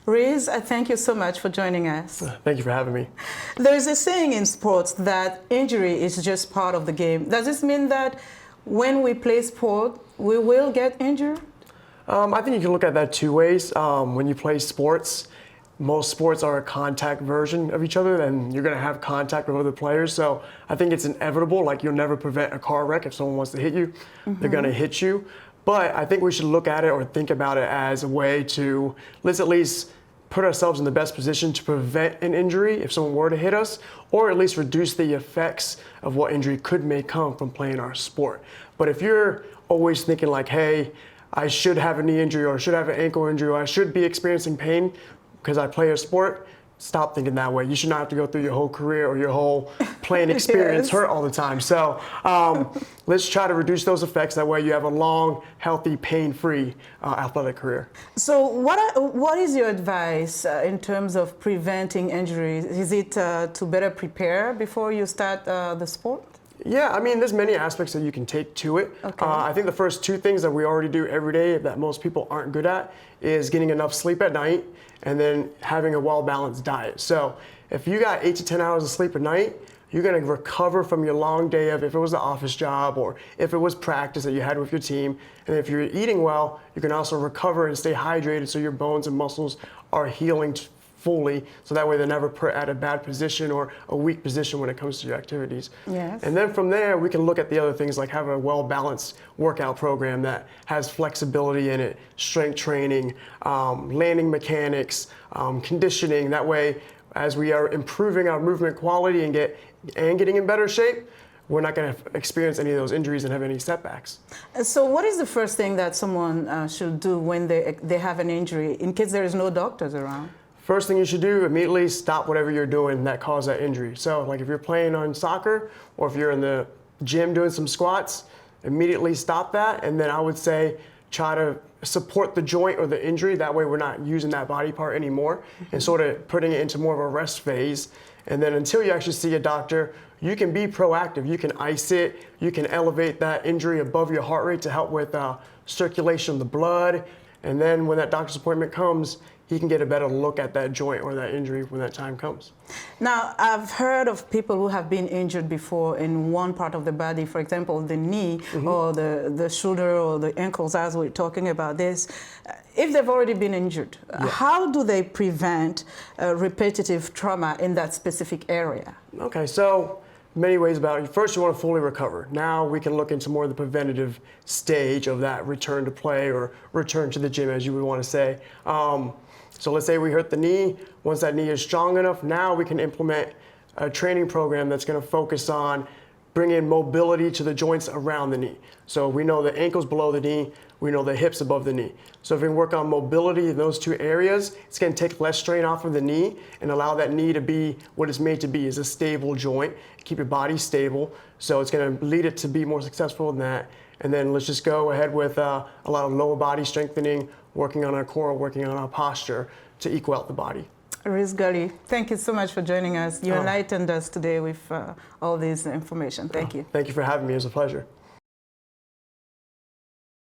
Rhys, thank you so much for joining us. Thank you for having me. There's a saying in sports that injury is just part of the game. Does this mean that when we play sport, we will get injured? I think you can look at that two ways. When you play sports, most sports are a contact version of each other, and you're going to have contact with other players. So I think it's inevitable. Like, you'll never prevent a car wreck. If someone wants to hit you, they're going to hit you. But I think we should look at it or think about it as a way to, let's at least put ourselves in the best position to prevent an injury if someone were to hit us, or at least reduce the effects of what injury may come from playing our sport. But if you're always thinking like, hey, I should have a knee injury, or I should have an ankle injury, or I should be experiencing pain because I play a sport, stop thinking that way. You should not have to go through your whole career or your whole playing experience hurt all the time. So let's try to reduce those effects. That way you have a long, healthy, pain-free athletic career. So what is your advice in terms of preventing injuries? Is it to better prepare before you start the sport? Yeah, I mean, there's many aspects that you can take to it. Okay. I think the first two things that we already do every day that most people aren't good at is getting enough sleep at night and then having a well-balanced diet. So if you got 8 to 10 hours of sleep at night, you're gonna recover from your long day of, if it was the office job or if it was practice that you had with your team. And if you're eating well, you can also recover and stay hydrated so your bones and muscles are healing fully, so that way they're never put at a bad position or a weak position when it comes to your activities. Yes. And then from there, we can look at the other things like having a well-balanced workout program that has flexibility in it, strength training, landing mechanics, conditioning. That way, as we are improving our movement quality and getting in better shape, we're not going to experience any of those injuries and have any setbacks. So what is the first thing that someone should do when they have an injury, in case there is no doctors around? First thing you should do, immediately stop whatever you're doing that caused that injury. So like if you're playing on soccer or if you're in the gym doing some squats, immediately stop that. And then I would say try to support the joint or the injury. That way we're not using that body part anymore and sort of putting it into more of a rest phase. And then until you actually see a doctor, you can be proactive. You can ice it. You can elevate that injury above your heart rate to help with circulation of the blood. And then when that doctor's appointment comes, he can get a better look at that joint or that injury when that time comes. Now, I've heard of people who have been injured before in one part of the body, for example, the knee or the shoulder or the ankles, as we're talking about this. If they've already been injured, how do they prevent repetitive trauma in that specific area? Okay, so many ways about it. First, you want to fully recover. Now we can look into more of the preventative stage of that return to play or return to the gym, as you would want to say. So let's say we hurt the knee. Once that knee is strong enough, now we can implement a training program that's going to focus on bringing mobility to the joints around the knee. So we know the ankles below the knee, we know the hips above the knee. So if we can work on mobility in those two areas, it's going to take less strain off of the knee and allow that knee to be what it's made to be, is a stable joint, keep your body stable. So it's going to lead it to be more successful in that. And then let's just go ahead with a lot of lower body strengthening, working on our core, working on our posture to equal out the body. Rhys Gully, thank you so much for joining us. You enlightened us today with all this information. Thank you. Thank you for having me. It was a pleasure.